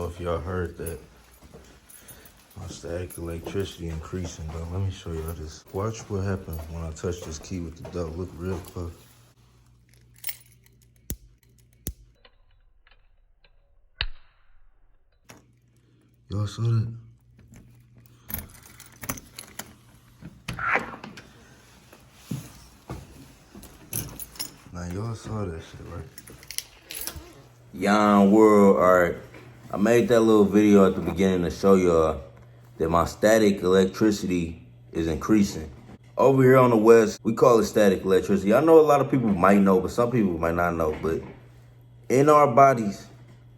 if y'all heard that. My static electricity increasing, but let me show y'all this. Watch what happens when I touch this key with the duck. Look real close. Y'all saw that? Now y'all saw that shit, right? Yon world, alright. I made that little video at the beginning to show y'all that my static electricity is increasing. Over here on the west, we call it static electricity. I know a lot of people might know, but some people might not know. But in our bodies,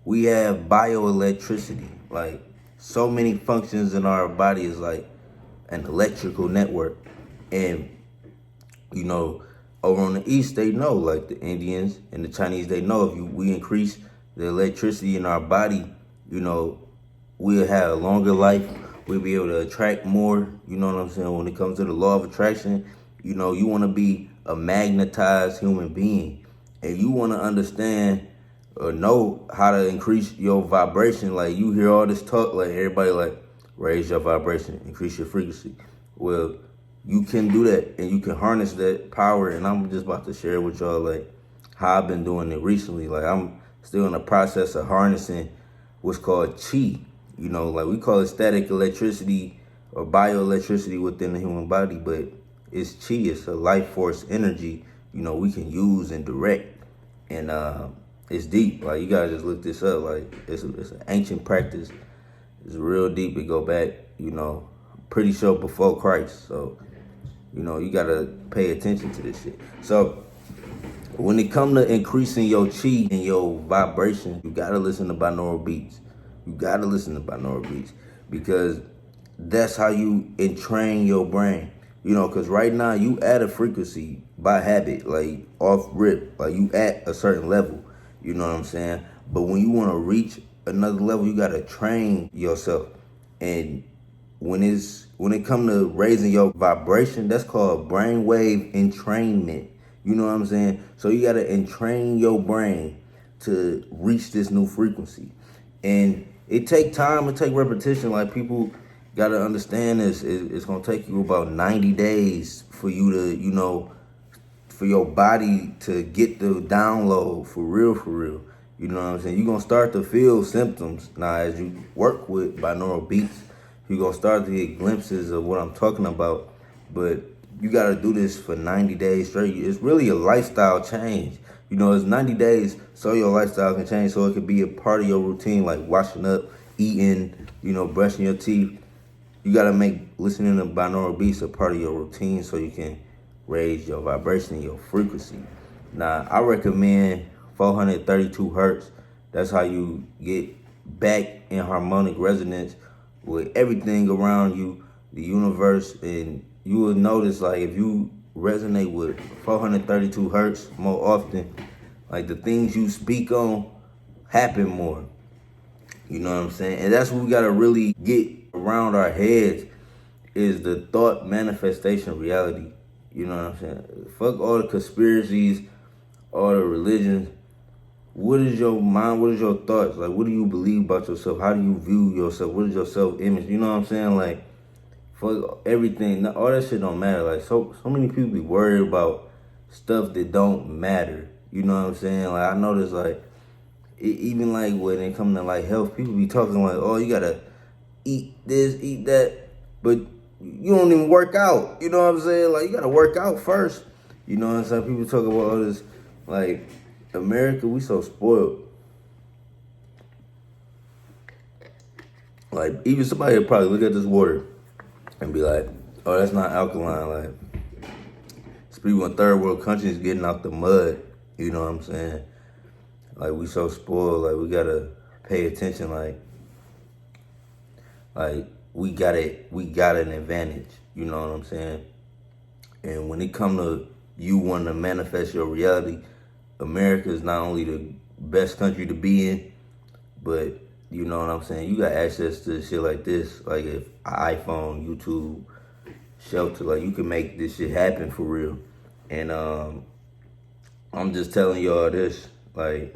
we have bioelectricity. Like, so many functions in our body is like an electrical network. And, you know, over on the east, they know, like the Indians and the Chinese, they know if we increase the electricity in our body, you know, we'll have a longer life. We'll be able to attract more. You know what I'm saying? When it comes to the law of attraction, you know, you want to be a magnetized human being. And you want to understand or know how to increase your vibration. Like, you hear all this talk, like everybody like, raise your vibration, increase your frequency. Well, you can do that and you can harness that power. And I'm just about to share with y'all like how I've been doing it recently. Like, I'm still in the process of harnessing what's called chi. You know, like we call it static electricity or bioelectricity within the human body, but it's chi. It's a life force energy, you know, we can use and direct. And it's deep. Like, you gotta just look this up. Like, it's an ancient practice. It's real deep. It go back, you know, pretty sure before Christ. So, you know, you gotta pay attention to this shit. So, when it come to increasing your chi and your vibration, you gotta listen to binaural beats. You gotta listen to binaural beats because that's how you entrain your brain. You know, because right now you at a frequency by habit, like off rip, like you at a certain level. You know what I'm saying? But when you want to reach another level, you gotta train yourself. And when it comes to raising your vibration, that's called brainwave entrainment. You know what I'm saying? So you gotta entrain your brain to reach this new frequency. And it take time, it take repetition. Like, people gotta understand this. It's gonna take you about 90 days for you to, you know, for your body to get the download for real, for real. You know what I'm saying? You're gonna start to feel symptoms now as you work with binaural beats. You're gonna start to get glimpses of what I'm talking about. But you gotta do this for 90 days straight. It's really a lifestyle change. You know, it's 90 days so your lifestyle can change, so it could be a part of your routine, like washing up, eating, you know, brushing your teeth. You gotta make listening to binaural beats a part of your routine so you can raise your vibration and your frequency. Now, I recommend 432 hertz. That's how you get back in harmonic resonance with everything around you, the universe, and you will notice, like, if you resonate with 432 hertz more often, like, the things you speak on happen more. You know what I'm saying? And that's what we gotta really get around our heads, is the thought manifestation reality. You know what I'm saying? Fuck all the conspiracies, all the religions. What is your mind? What is your thoughts? Like, what do you believe about yourself? How do you view yourself? What is your self-image? You know what I'm saying? Like, fuck everything. All that shit don't matter. Like, so many people be worried about stuff that don't matter. You know what I'm saying? Like, I notice, like, even like when it comes to like health, people be talking like, oh, you gotta eat this, eat that, but you don't even work out. You know what I'm saying? Like, you gotta work out first. You know what I'm saying? People talk about all this, like, America, we so spoiled. Like, even somebody would probably look at this water and be like, oh, that's not alkaline. Like, it's people in third world countries getting out the mud. You know what I'm saying? Like, we so spoiled. Like, we gotta pay attention. Like we got an advantage. You know what I'm saying? And when it come to you wanting to manifest your reality, America is not only the best country to be in, but you know what I'm saying, you got access to shit like this. Like, if iPhone, YouTube, shelter, like, you can make this shit happen for real. And I'm just telling y'all this, like,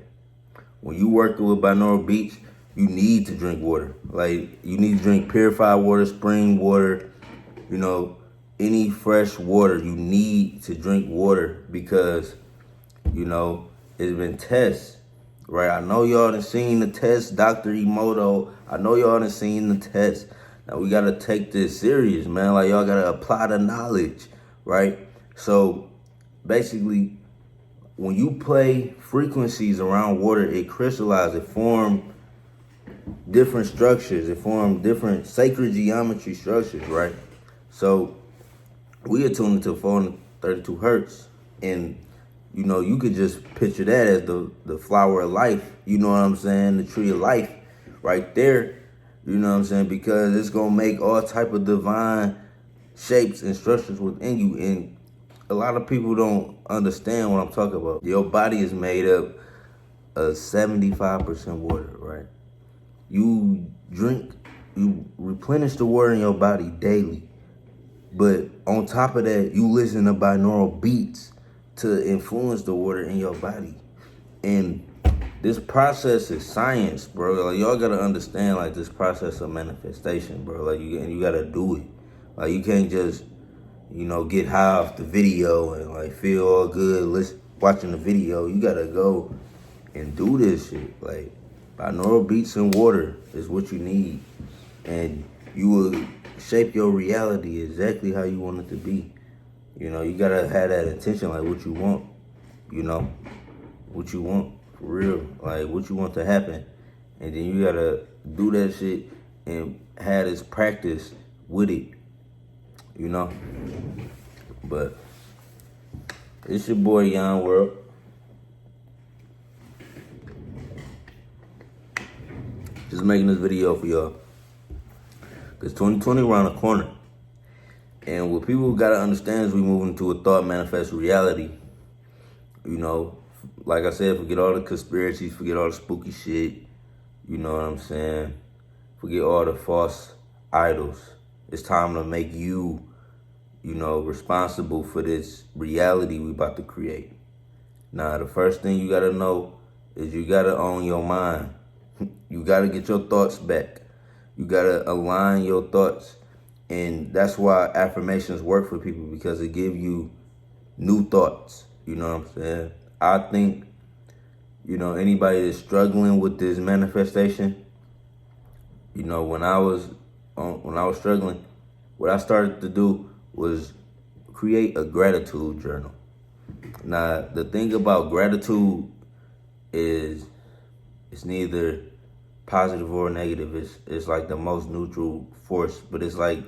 when you working with binaural beats, you need to drink water. Like, you need to drink purified water, spring water, you know, any fresh water. You need to drink water because, you know, it's been tests, right? I know y'all done seen the test, Dr. Emoto. I know y'all done seen the test. Now we gotta take this serious, man. Like, y'all gotta apply the knowledge, right? So basically, when you play frequencies around water, it crystallizes, it forms different structures, it forms different sacred geometry structures, right? So we are tuned into 432 hertz, and you know, you could just picture that as the flower of life, you know what I'm saying, the tree of life right there, you know what I'm saying, because it's gonna make all type of divine shapes and structures within you. And a lot of people don't understand what I'm talking about. Your body is made up of 75% water, right? You replenish the water in your body daily. But on top of that, you listen to binaural beats to influence the water in your body. And this process is science, bro. Like, y'all gotta understand, like, this process of manifestation, bro. Like, you gotta do it. Like, you can't just, you know, get high off the video and like feel all good watching the video. You gotta go and do this shit. Like, binaural beats and water is what you need, and you will shape your reality exactly how you want it to be. You know, you gotta have that intention, like what you want. You know, what you want for real, like what you want to happen, and then you gotta do that shit and have this practice with it. You know, but it's your boy Young World. Just making this video for y'all. Because 2020 around the corner. And what people gotta understand is we moving into a thought manifest reality. You know, like I said, forget all the conspiracies, forget all the spooky shit. You know what I'm saying? Forget all the false idols. It's time to make you, you know, responsible for this reality we about to create. Now, the first thing you gotta know is you gotta own your mind. You gotta get your thoughts back. You gotta align your thoughts. And that's why affirmations work for people, because it give you new thoughts. You know what I'm saying? I think, you know, anybody that's struggling with this manifestation, you know, when I was struggling, what I started to do was create a gratitude journal. Now, the thing about gratitude is it's neither positive or negative. It's like the most neutral force, but it's like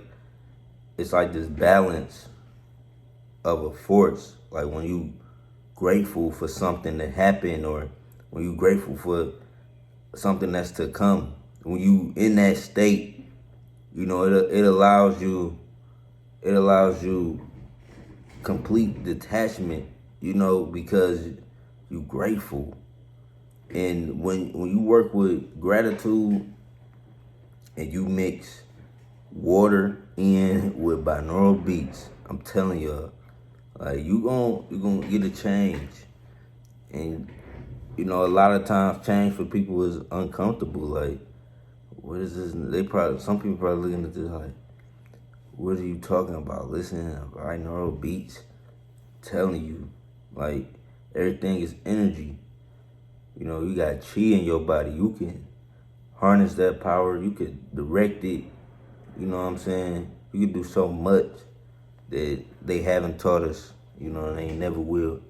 this balance of a force. Like, when you grateful for something that happened, or when you grateful for something that's to come, when you in that state, you know, it allows you complete detachment, you know, because you grateful. And when you work with gratitude and you mix water in with binaural beats, I'm telling y'all, like, you gonna get a change. And you know, a lot of times change for people is uncomfortable. Like, what is this? Some people probably looking at this like, what are you talking about? Listening to binaural beats, telling you, like, everything is energy. You know, you got chi in your body. You can harness that power. You can direct it. You know what I'm saying? You can do so much that they haven't taught us. You know, and they never will.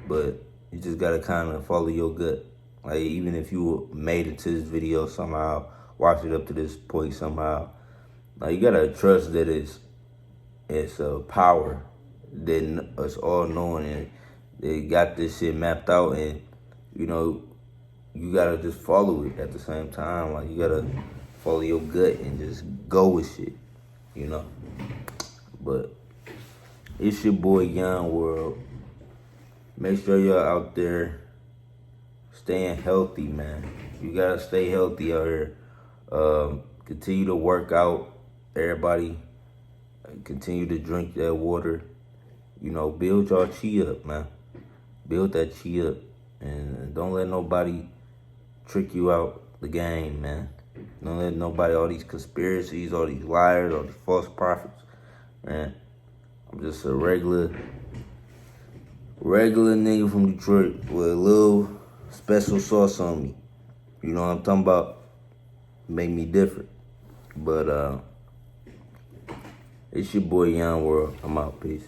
But you just gotta kind of follow your gut. Like, even if you made it to this video somehow, watched it up to this point somehow, like, you gotta trust that it's a power that it's all knowing, and they got this shit mapped out, and you know, you gotta just follow it at the same time. Like, you gotta follow your gut and just go with shit, you know. But it's your boy Young World. Make sure y'all out there staying healthy, man. You gotta stay healthy out here. Continue to work out. Everybody, continue to drink that water. You know, build your chi up, man. Build that chi up. And don't let nobody trick you out the game, man. Don't let nobody, all these conspiracies, all these liars, all these false prophets, man. I'm just a regular nigga from Detroit with a little special sauce on me. You know what I'm talking about? Make me different. But it's your boy Young World. I'm out. Peace.